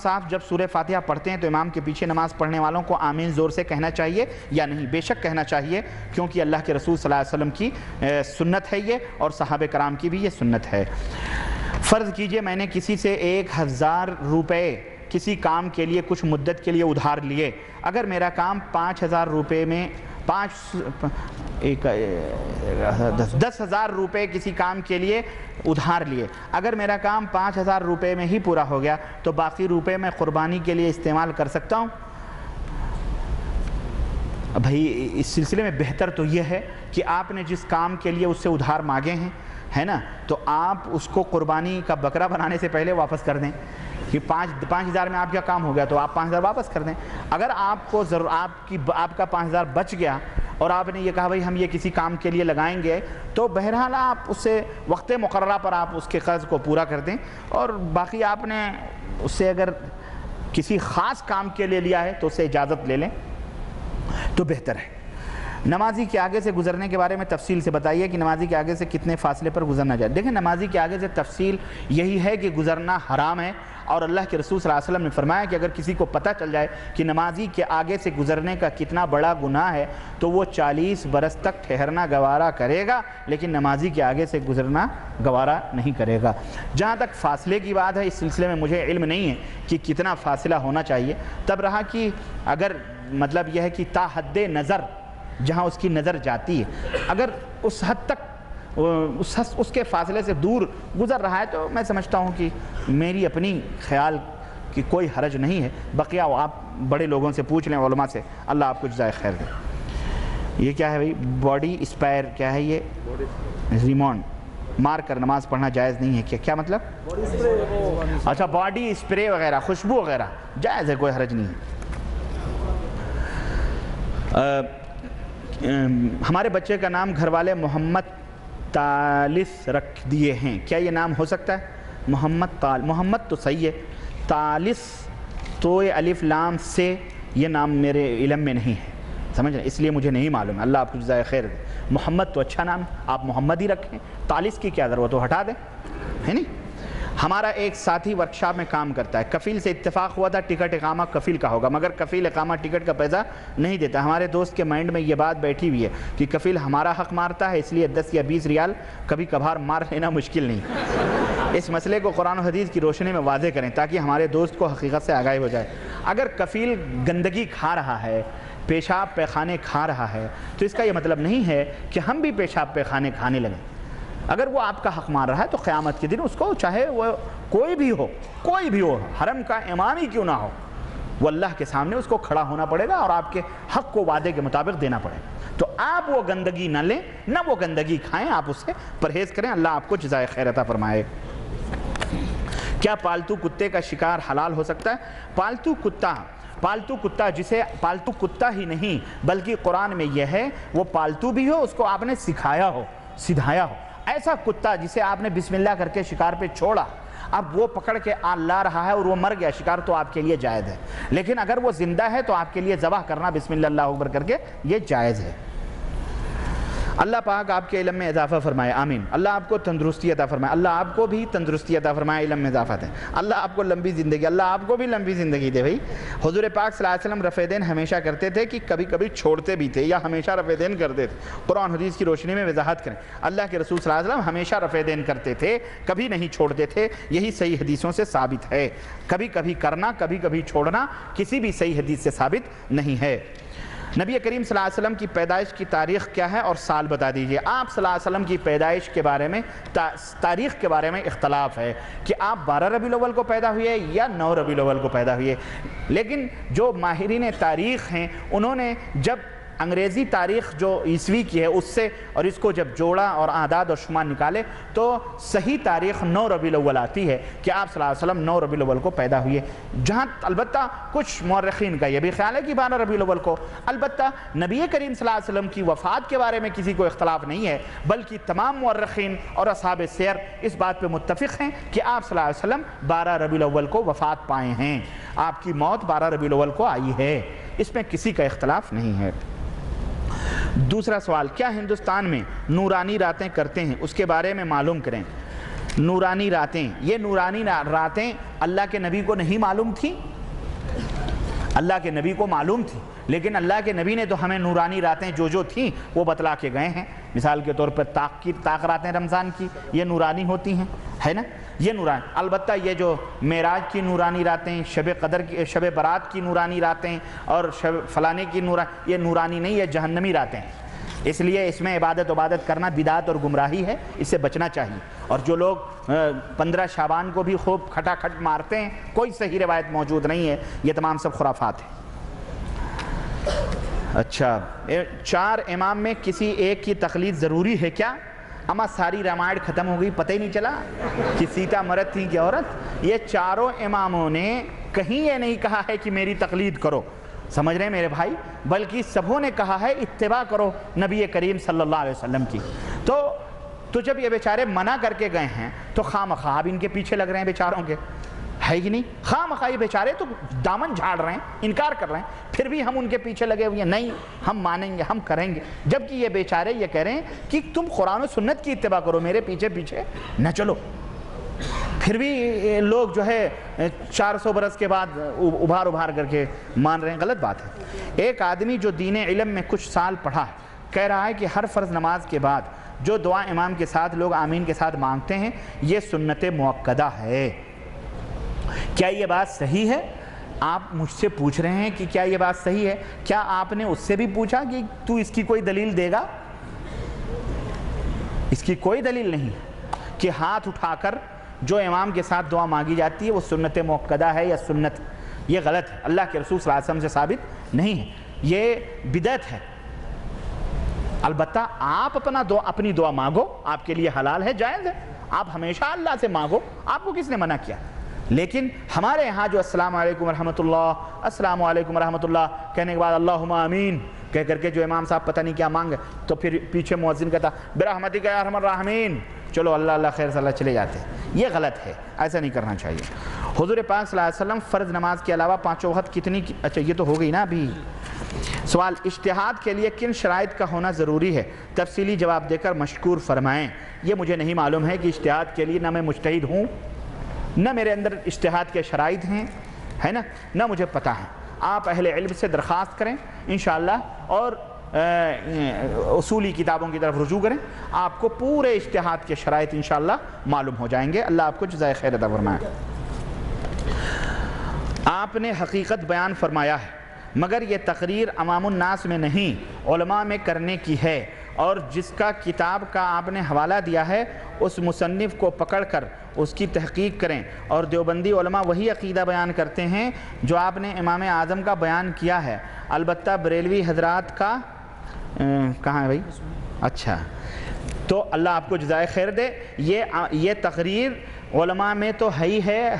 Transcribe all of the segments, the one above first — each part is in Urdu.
صاحب جب سورہ فاتحہ پڑھتے ہیں تو امام کے پیچھے نماز پڑھنے والوں کو آمین زور سے کہنا چاہیے یا نہیں؟ بے شک کہنا چاہیے، کیونکہ اللہ کے رسول صلی اللہ علیہ وسلم کی سنت ہے یہ، اور صحابہ کرام کی بھی یہ سنت ہے۔ فرض کیجئے میں نے کسی سے 1000 روپے کسی کام کے لیے کچھ مدت کے لیے ادھار لیے، اگر میرا کام 5000 روپے میں 10,000 روپے کسی کام کے لیے ادھار لیے، اگر میرا کام 5000 روپے میں ہی پورا ہو گیا تو باقی روپے میں قربانی کے لیے استعمال کر سکتا ہوں؟ بھائی اس سلسلے میں بہتر تو یہ ہے کہ آپ نے جس کام کے لیے اس سے ادھار مانگے ہیں، ہے نا، تو آپ اس کو قربانی کا بکرا بنانے سے پہلے واپس کر دیں کہ 5000 میں آپ کا کام ہو گیا تو آپ 5000 واپس کر دیں۔ اگر آپ کو آپ کا 5000 بچ گیا اور آپ نے یہ کہا بھائی ہم یہ کسی کام کے لیے لگائیں گے، تو بہرحال آپ اس سے وقت مقررہ پر آپ اس کے قرض کو پورا کر دیں، اور باقی آپ نے اس سے اگر کسی خاص کام کے لیے لیا ہے تو اس سے اجازت لے لیں تو بہتر ہے۔ نمازی کے آگے سے گزرنے کے بارے میں تفصیل سے بتائیے کہ نمازی کے آگے سے کتنے فاصلے پر گزرنا چاہیے۔ دیکھیں نمازی کے آگے سے تفصیل یہی ہے کہ گزرنا حرام ہے، اور اللہ کے رسول صلی اللہ علیہ وسلم نے فرمایا کہ اگر کسی کو پتہ چل جائے کہ نمازی کے آگے سے گزرنے کا کتنا بڑا گناہ ہے تو وہ 40 برس تک ٹھہرنا گوارا کرے گا، لیکن نمازی کے آگے سے گزرنا گوارا نہیں کرے گا۔ جہاں تک فاصلے کی بات ہے، اس سلسلے میں مجھے علم نہیں ہے کہ کتنا فاصلہ ہونا چاہیے، تب رہا کہ اگر مطلب یہ ہے کہ تا حد نظر جہاں اس کی نظر جاتی ہے، اگر اس حد تک اس کے فاصلے سے دور گزر رہا ہے تو میں سمجھتا ہوں کہ میری اپنی خیال کی کوئی حرج نہیں ہے، بقیہ آپ بڑے لوگوں سے پوچھ لیں، علماء سے، اللہ آپ کو جزائے خیر دے۔ یہ کیا ہے بھائی؟ باڈی اسپائر کیا ہے؟ یہ ریمونڈ مار کر نماز پڑھنا جائز نہیں ہے کیا مطلب؟ اچھا باڈی اسپرے وغیرہ، خوشبو وغیرہ جائز ہے، کوئی حرج نہیں ہے۔ ہمارے بچے کا نام گھر والے محمد طالس رکھ دیے ہیں، کیا یہ نام ہو سکتا ہے؟ محمد تو صحیح ہے، طالس تو یہ الف لام سے یہ نام میرے علم میں نہیں ہے، سمجھ رہے، اس لیے مجھے نہیں معلوم ہے، اللہ آپ کو جزائے خیر دے۔ محمد تو اچھا نام ہے، آپ محمد ہی رکھیں، طالس کی کیا ضرورت ہو، ہٹا دیں، ہے نہیں۔ ہمارا ایک ساتھی ورکشاپ میں کام کرتا ہے، کفیل سے اتفاق ہوا تھا ٹکٹ اقامہ کفیل کا ہوگا، مگر کفیل اقامہ ٹکٹ کا پیسہ نہیں دیتا۔ ہمارے دوست کے مائنڈ میں یہ بات بیٹھی ہوئی ہے کہ کفیل ہمارا حق مارتا ہے، اس لیے 10 یا 20 ریال کبھی کبھار مار لینا مشکل نہیں۔ اس مسئلے کو قرآن و حدیث کی روشنی میں واضح کریں تاکہ ہمارے دوست کو حقیقت سے آگاہی ہو جائے۔ اگر کفیل گندگی کھا رہا ہے، پیشاب پیخانے کھا رہا ہے، تو اس کا یہ مطلب نہیں ہے کہ ہم بھی پیشاب پیخانے کھانے لگیں۔ اگر وہ آپ کا حق مار رہا ہے تو قیامت کے دن اس کو، چاہے وہ کوئی بھی ہو، حرم کا امام ہی کیوں نہ ہو، وہ اللہ کے سامنے اس کو کھڑا ہونا پڑے گا اور آپ کے حق کو وعدے کے مطابق دینا پڑے گا۔ تو آپ وہ گندگی نہ لیں، نہ وہ گندگی کھائیں، آپ اس سے پرہیز کریں، اللہ آپ کو جزائے خیر عطا فرمائے۔ کیا پالتو کتے کا شکار حلال ہو سکتا ہے؟ پالتو کتا جسے پالتو کتا ہی نہیں بلکہ قرآن میں یہ ہے وہ پالتو بھی ہو، اس کو آپ نے سکھایا ہو، سدھایا ہو، ایسا کتا جسے آپ نے بسم اللہ کر کے شکار پہ چھوڑا، اب وہ پکڑ کے لا رہا ہے اور وہ مر گیا، شکار تو آپ کے لیے جائز ہے، لیکن اگر وہ زندہ ہے تو آپ کے لیے ذبح کرنا بسم اللہ اللہ اکبر کر کے یہ جائز ہے۔ اللہ پاک آپ کے علم میں اضافہ فرمائے، آمین۔ اللہ آپ کو تندرستی عطا فرمائے، اللہ آپ کو بھی تندرستی عطا فرمائے، علم میں اضافہ دے، اللہ آپ کو لمبی زندگی، اللہ آپ کو بھی لمبی زندگی دے بھائی۔ حضور پاک صلی اللہ علیہ وسلم رفع دین ہمیشہ کرتے تھے کہ کبھی کبھی چھوڑتے بھی تھے یا ہمیشہ رفع دین کرتے تھے؟ قرآن حدیث کی روشنی میں وضاحت کریں۔ اللہ کے رسول صلی اللہ علیہ وسلم ہمیشہ رفع دین کرتے تھے، کبھی نہیں چھوڑتے تھے، یہی صحیح حدیثوں سے ثابت ہے۔ کبھی کبھی کرنا، کبھی کبھی چھوڑنا کسی بھی صحیح حدیث سے ثابت نہیں ہے۔ نبی کریم صلی اللہ علیہ وسلم کی پیدائش کی تاریخ کیا ہے اور سال بتا دیجئے۔ آپ صلی اللہ علیہ وسلم کی پیدائش کے بارے میں تاریخ کے بارے میں اختلاف ہے کہ آپ 12 ربیع الاول کو پیدا ہوئے یا 9 ربیع الاول کو پیدا ہوئے، لیکن جو ماہرین تاریخ ہیں انہوں نے جب انگریزی تاریخ جو عیسوی کی ہے اس سے اور اس کو جب جوڑا اور اعداد اور شمار نکالے تو صحیح تاریخ 9 ربیع الاول آتی ہے کہ آپ صلی اللہ علیہ وسلم 9 ربیع الاول کو پیدا ہوئے، جہاں البتہ کچھ مورخین کا یہ بھی خیال ہے کہ 12 ربیع الاول کو۔ البتہ نبی کریم صلی اللہ علیہ وسلم کی وفات کے بارے میں کسی کو اختلاف نہیں ہے، بلکہ تمام مورخین اور اصحاب سیر اس بات پہ متفق ہیں کہ آپ صلی اللہ علیہ وسلم 12 ربیع الاول کو وفات پائے ہیں، آپ کی موت 12 ربیع الاول کو آئی ہے، اس میں کسی کا اختلاف نہیں ہے۔ دوسرا سوال، کیا ہندوستان میں نورانی راتیں کرتے ہیں؟ اس کے بارے میں معلوم کریں۔ نورانی راتیں، یہ نورانی راتیں اللہ کے نبی کو نہیں معلوم تھی؟ اللہ کے نبی کو معلوم تھی، لیکن اللہ کے نبی نے تو ہمیں نورانی راتیں جو تھیں وہ بتلا کے گئے ہیں۔ مثال کے طور پر طاق راتیں رمضان کی یہ نورانی ہوتی ہیں، ہے نا، یہ نورانی۔ البتہ یہ جو معراج کی نورانی راتیں، شب قدر کی، شب برات کی نورانی راتیں اور شب فلانے کی یہ نورانی نہیں، یہ جہنمی راتیں ہیں۔ اس لیے اس میں عبادت کرنا بدعت اور گمراہی ہے، اس سے بچنا چاہیے۔ اور جو لوگ 15 شعبان کو بھی خوب کھٹا کھٹ مارتے ہیں، کوئی صحیح روایت موجود نہیں ہے، یہ تمام سب خرافات ہیں۔ اچھا، 4 امام میں کسی ایک کی تقلید ضروری ہے کیا؟ اما ساری رامائن ختم ہو گئی، پتہ ہی نہیں چلا کہ سیتا مرد تھی کہ عورت؟ یہ چاروں اماموں نے کہیں یہ نہیں کہا ہے کہ میری تقلید کرو، سمجھ رہے ہیں میرے بھائی، بلکہ سبوں نے کہا ہے اتباع کرو نبی کریم صلی اللہ علیہ وسلم کی۔ تو جب یہ بیچارے منع کر کے گئے ہیں تو خواہ مخواہ اب ان کے پیچھے لگ رہے ہیں بیچاروں کے، ہے ہی نہیں؟ خواہ مخواہ یہ بیچارے تو دامن جھاڑ رہے ہیں، انکار کر رہے ہیں، پھر بھی ہم ان کے پیچھے لگے ہوئے ہیں، نہیں ہم مانیں گے، ہم کریں گے، جبکہ یہ بیچارے یہ کہہ رہے ہیں کہ تم قرآن و سنت کی اتباع کرو، میرے پیچھے پیچھے نہ چلو۔ پھر بھی لوگ جو ہے 400 برس کے بعد ابھار کر کے مان رہے ہیں، غلط بات ہے۔ ایک آدمی جو دین علم میں کچھ سال پڑھا ہے کہہ رہا ہے کہ ہر فرض نماز کے بعد جو دعا امام کے ساتھ لوگ آمین کے ساتھ مانگتے ہیں یہ سنت مؤکدہ ہے، کیا یہ بات صحیح ہے؟ آپ مجھ سے پوچھ رہے ہیں کہ کیا یہ بات صحیح ہے؟ کیا آپ نے اس سے بھی پوچھا کہ تو اس کی کوئی دلیل دے گا؟ اس کی کوئی دلیل نہیں کہ ہاتھ اٹھا کر جو امام کے ساتھ دعا مانگی جاتی ہے وہ سنت مؤکدہ ہے یا سنت، یہ غلط ہے، اللہ کے رسول صلی اللہ علیہ وسلم سے ثابت نہیں ہے، یہ بدعت ہے۔ البتہ آپ اپنی دعا مانگو، آپ کے لیے حلال ہے، جائز ہے، آپ ہمیشہ اللہ سے مانگو، آپ کو کس نے منع کیا؟ لیکن ہمارے یہاں جو السلام علیکم ورحمۃ اللہ، السلام علیکم ورحمۃ اللہ کہنے کے بعد اللہم آمین کہہ کر کے جو امام صاحب پتہ نہیں کیا مانگے تو پھر پیچھے مؤذن کہتا برحمتک یا ارحم الراحمین، چلو اللہ اللہ خیر صلی اللہ چلے جاتے ہیں، یہ غلط ہے، ایسا نہیں کرنا چاہیے۔ حضور پاک صلی اللہ علیہ وسلم فرض نماز کے علاوہ 5 وقت کتنی اچھا یہ تو ہو گئی نا ابھی۔ سوال، اجتہاد کے لیے کن شرائط کا ہونا ضروری ہے؟ تفصیلی جواب دے کر مشکور فرمائیں۔ یہ مجھے نہیں معلوم ہے کہ اجتہاد کے لیے نہ میں مجتہد ہوں، نہ میرے اندر اجتہاد کے شرائط ہیں، ہے نا، نہ مجھے پتہ ہے۔ آپ اہل علم سے درخواست کریں انشاءاللہ اور اصولی کتابوں کی طرف رجوع کریں، آپ کو پورے اجتہاد کے شرائط انشاءاللہ معلوم ہو جائیں گے۔ اللہ آپ کو جزائے خیر عطا فرمائے۔ آپ نے حقیقت بیان فرمایا ہے مگر یہ تقریر عوام الناس میں نہیں علماء میں کرنے کی ہے، اور جس کا کتاب کا آپ نے حوالہ دیا ہے اس مصنف کو پکڑ کر اس کی تحقیق کریں، اور دیوبندی علماء وہی عقیدہ بیان کرتے ہیں جو آپ نے امام اعظم کا بیان کیا ہے۔ البتہ بریلوی حضرات کا کہاں ہے بھائی؟ اچھا، تو اللہ آپ کو جزائے خیر دے۔ یہ تقریر علماء میں تو ہے ہی ہے،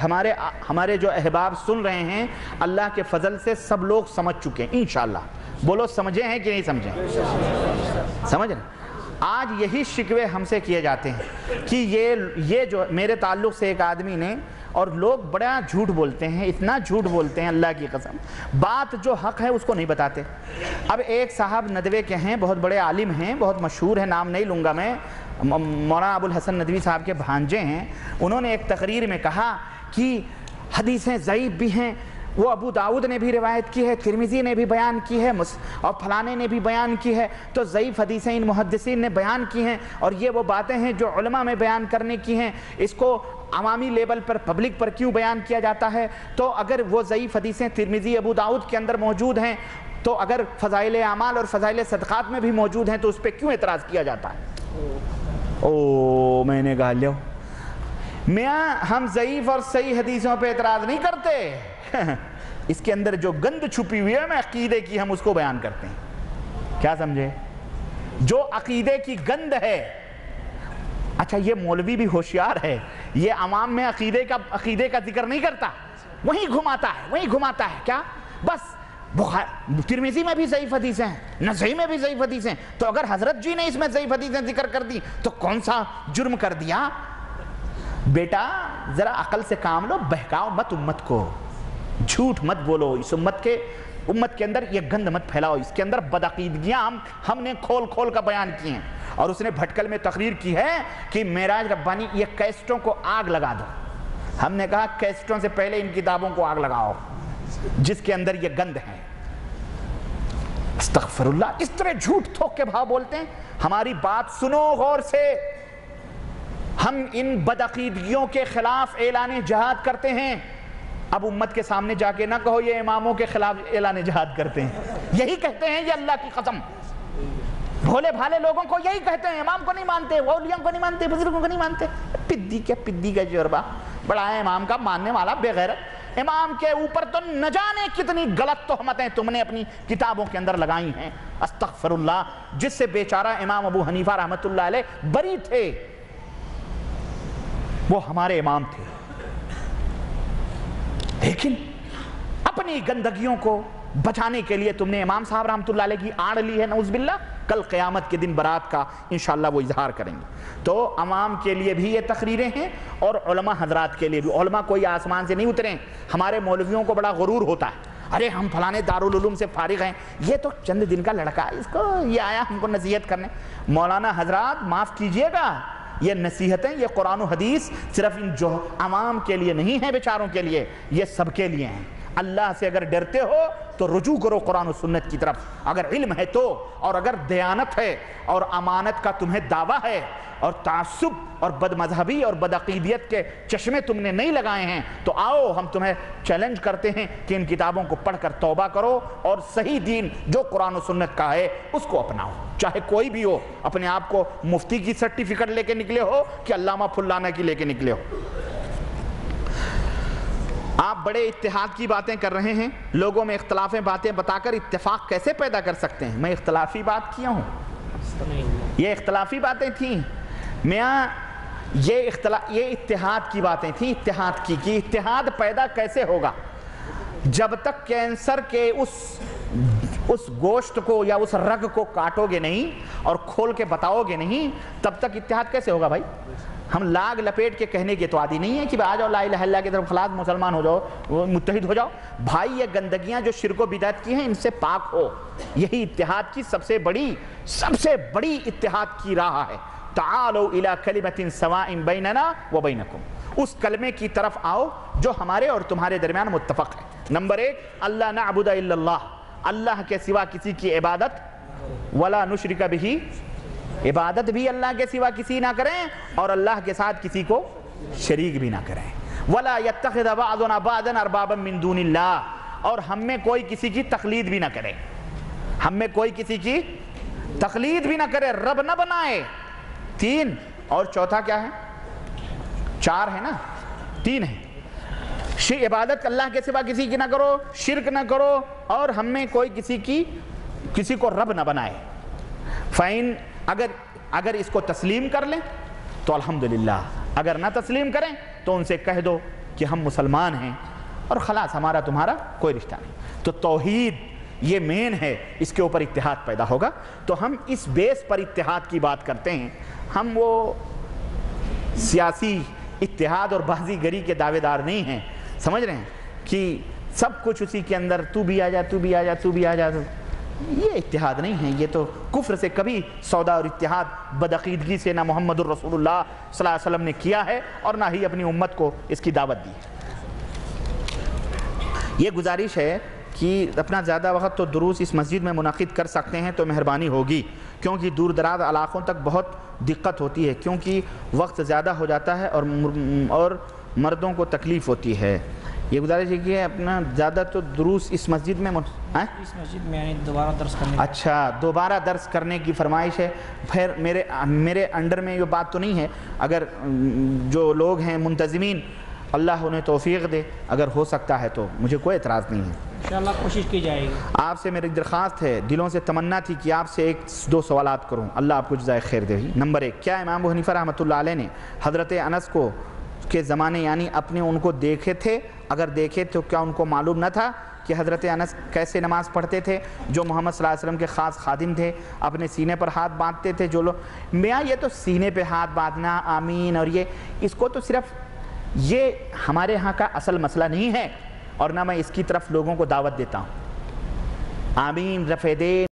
ہمارے جو احباب سن رہے ہیں اللہ کے فضل سے سب لوگ سمجھ چکے ہیں انشاءاللہ۔ بولو سمجھے ہیں کہ نہیں سمجھے؟ سمجھ رہے؟ آج یہی شکوے ہم سے کیے جاتے ہیں کہ یہ جو میرے تعلق سے ایک آدمی نے، اور لوگ بڑا جھوٹ بولتے ہیں، اتنا جھوٹ بولتے ہیں اللہ کی قسم، بات جو حق ہے اس کو نہیں بتاتے۔ اب ایک صاحب ندوے کے ہیں، بہت بڑے عالم ہیں، بہت مشہور ہیں، نام نہیں لوں گا میں، مولانا ابو الحسن ندوی صاحب کے بھانجے ہیں، انہوں نے ایک تقریر میں کہا کہ حدیثیں ضعیف بھی ہیں، وہ ابو داؤد نے بھی روایت کی ہے، ترمذی نے بھی بیان کی ہے، اور فلانے نے بھی بیان کی ہے، تو ضعیف حدیثیں ان محدثین نے بیان کی ہیں، اور یہ وہ باتیں ہیں جو علماء میں بیان کرنے کی ہیں، اس کو عوامی لیول پر پبلک پر کیوں بیان کیا جاتا ہے؟ تو اگر وہ ضعیف حدیثیں ترمذی ابو داؤد کے اندر موجود ہیں تو اگر فضائل اعمال اور فضائل صدقات میں بھی موجود ہیں تو اس پہ کیوں اعتراض کیا جاتا ہے؟ میں نے کہا لو میاں، ہم ضعیف اور صحیح حدیثوں پہ اعتراض نہیں کرتے، اس کے اندر جو گند چھپی ہوئی ہے میں عقیدے کی، ہم اس کو بیان کرتے ہیں، کیا سمجھے؟ جو عقیدے کی گند ہے۔ اچھا، یہ مولوی بھی ہوشیار ہے، یہ عوام میں عقیدے کا ذکر نہیں کرتا، وہیں گھماتا ہے کیا؟ بس ترمذی میں بھی ضعیف حدیثیں ہیں، نسائی میں بھی ضعیف حدیثیں، تو اگر حضرت جی نے اس میں ضعیف حدیثیں ذکر کر دی تو کون سا جرم کر دیا؟ بیٹا ذرا عقل سے کام لو، بہکاؤ مت امت کو، جھوٹ مت بولو، اس امت کے اندر یہ گند مت پھیلاؤ، اس کے اندر بدعقیدگیاں ہم نے کھول کھول کا بیان کی ہیں، اور اس نے بھٹکل میں تقریر کی ہے کہ معراج ربانی یہ کیسٹوں کو آگ لگا دو. ہم نے کہا کیسٹوں سے پہلے ان کتابوں کو آگ لگاؤ جس کے اندر یہ گند ہے. استغفر اللہ, اس طرح جھوٹ تھوک کے بھاؤ بولتے ہیں. ہماری بات سنو غور سے. ہم ان بدعقیدگیوں کے خلاف اعلان جہاد کرتے ہیں. اب امت کے سامنے جا کے نہ کہو یہ اماموں کے خلاف اعلان جہاد کرتے ہیں. یہی کہتے ہیں یہ اللہ کی قسم. بھولے بھالے لوگوں کو یہی کہتے ہیں, امام کو نہیں مانتے, اولیاء کو نہیں مانتے, بزرگوں کو نہیں مانتے. پدی کا جربہ بڑا ہے امام کا ماننے والا بے غیرت. امام کے اوپر تو نہ جانے کتنی غلط تہمتیں تم نے اپنی کتابوں کے اندر لگائی ہیں. استغفر اللہ. جس سے بیچارہ امام ابو حنیفہ رحمۃ اللہ علیہ بری تھے, وہ ہمارے امام تھے, لیکن اپنی گندگیوں کو بچانے کے لیے تم نے امام صاحب رحمۃ اللہ علیہ کی آڑ لی ہے. نعوذ باللہ. کل قیامت کے دن برات کا انشاءاللہ وہ اظہار کریں گے. تو عوام کے لیے بھی یہ تقریریں ہیں اور علماء حضرات کے لیے بھی. علماء کوئی آسمان سے نہیں اترے. ہمارے مولویوں کو بڑا غرور ہوتا ہے, ارے ہم فلانے دارالعلوم سے فارغ ہیں, یہ تو چند دن کا لڑکا ہے, اس کو یہ آیا ہم کو نصیحت کرنے. مولانا حضرات معاف کیجئے گا, یہ نصیحتیں, یہ قرآن و حدیث صرف ان جو عوام کے لیے نہیں ہیں بیچاروں کے لیے, یہ سب کے لیے ہیں. اللہ سے اگر ڈرتے ہو تو رجوع کرو قرآن و سنت کی طرف. اگر علم ہے تو, اور اگر دیانت ہے اور امانت کا تمہیں دعویٰ ہے اور تعصب اور بد مذہبی اور بدعقیدیت کے چشمے تم نے نہیں لگائے ہیں, تو آؤ ہم تمہیں چیلنج کرتے ہیں کہ ان کتابوں کو پڑھ کر توبہ کرو اور صحیح دین جو قرآن و سنت کا ہے اس کو اپناؤ. چاہے کوئی بھی ہو, اپنے آپ کو مفتی کی سرٹیفکیٹ لے کے نکلے ہو کہ علامہ فلانہ کی لے کے نکلے ہو. آپ بڑے اتحاد کی باتیں کر رہے ہیں, لوگوں میں اختلافیں باتیں بتا کر اتفاق کیسے پیدا کر سکتے ہیں؟ میں اختلافی بات کیا ہوں؟ یہ اختلافی باتیں تھیں میاں, یہ اتحاد کی باتیں تھیں. اتحاد کی کہ اتحاد پیدا کیسے ہوگا؟ جب تک کینسر کے اس گوشت کو یا اس رگ کو کاٹو گے نہیں اور کھول کے بتاؤ گے نہیں, تب تک اتحاد کیسے ہوگا بھائی؟ ہم لاگ لپیٹ کے کہنے کے تو عادی نہیں ہے کہ آ جاؤ لا الہ الا اللہ کی طرف, خلاص مسلمان ہو جاؤ, متحد ہو جاؤ. بھائی یہ گندگیاں جو شرک و بدعت کی ہیں ان سے پاک ہو. یہی اتحاد کی سب سے بڑی اتحاد کی راہ ہے. تعالوا الی کلمۃ سواء بیننا و بینکم. اس کلمے کی طرف آؤ جو ہمارے اور تمہارے درمیان متفق ہے. نمبر 1, اللہ نعبد الا اللہ, اللہ کے سوا کسی کی عبادت, ولا نشرک بہ, عبادت بھی اللہ کے سوا کسی نہ کریں اور اللہ کے ساتھ کسی کو شریک بھی نہ کریں. ولا یتخذ بعضنا بعضا اربابا من دون اللہ, اور ہم میں کوئی کسی کی تقلید بھی نہ کرے. ہم میں کوئی کسی کی تقلید بھی نہ کرے, رب نہ بنائے. 3, اور چوتھا کیا ہے؟ 4 ہے نا, 3 ہے. عبادت اللہ کے سوا کسی کی نہ کرو, شرک نہ کرو, اور ہم میں کوئی کسی کو رب نہ بنائے. فائن, اگر اس کو تسلیم کر لیں تو الحمدللہ, اگر نہ تسلیم کریں تو ان سے کہہ دو کہ ہم مسلمان ہیں اور خلاص, ہمارا تمہارا کوئی رشتہ نہیں. تو توحید یہ مین ہے, اس کے اوپر اتحاد پیدا ہوگا. تو ہم اس بیس پر اتحاد کی بات کرتے ہیں. ہم وہ سیاسی اتحاد اور بازی گری کے دعوے دار نہیں ہیں, سمجھ رہے ہیں کہ سب کچھ اسی کے اندر, تو بھی آ جا, تو بھی آ جا, تو بھی آ جا. یہ اتحاد نہیں ہے. یہ تو کفر سے کبھی سودا اور اتحاد بدعقیدگی سے نہ محمد الرسول اللہ صلی اللہ علیہ وسلم نے کیا ہے اور نہ ہی اپنی امت کو اس کی دعوت دی. یہ گزارش ہے کہ اپنا زیادہ وقت تو دروس اس مسجد میں منعقد کر سکتے ہیں تو مہربانی ہوگی, کیونکہ دور دراز علاقوں تک بہت دقت ہوتی ہے, کیونکہ وقت زیادہ ہو جاتا ہے اور مردوں کو تکلیف ہوتی ہے. یہ گزارش ہے کہ اپنا زیادہ تو دروس اس مسجد میں یعنی دوبارہ درس کرنے, اچھا دوبارہ درس کرنے کی فرمائش ہے. پھر میرے انڈر میں یہ بات تو نہیں ہے. اگر جو لوگ ہیں منتظمین, اللہ انہیں توفیق دے, اگر ہو سکتا ہے تو مجھے کوئی اعتراض نہیں ہے. انشاءاللہ کوشش کی جائے گی. آپ سے میری درخواست ہے, دلوں سے تمنا تھی کہ آپ سے 1-2 سوالات کروں. اللہ آپ کو جزائے خیر دے. نمبر 1, کیا امام ابو حنیفہ رحمۃ اللہ علیہ نے حضرت انس کو کے زمانے یعنی اپنے ان کو دیکھے تھے؟ اگر دیکھے تو کیا ان کو معلوم نہ تھا کہ حضرت انس کیسے نماز پڑھتے تھے, جو محمد صلی اللہ علیہ وسلم کے خاص خادم تھے, اپنے سینے پر ہاتھ باندھتے تھے؟ جو لوگ میاں یہ تو سینے پہ ہاتھ باندھنا, آمین, اور یہ اس کو تو صرف یہ ہمارے ہاں کا اصل مسئلہ نہیں ہے, اور نہ میں اس کی طرف لوگوں کو دعوت دیتا ہوں. آمین, رفع دین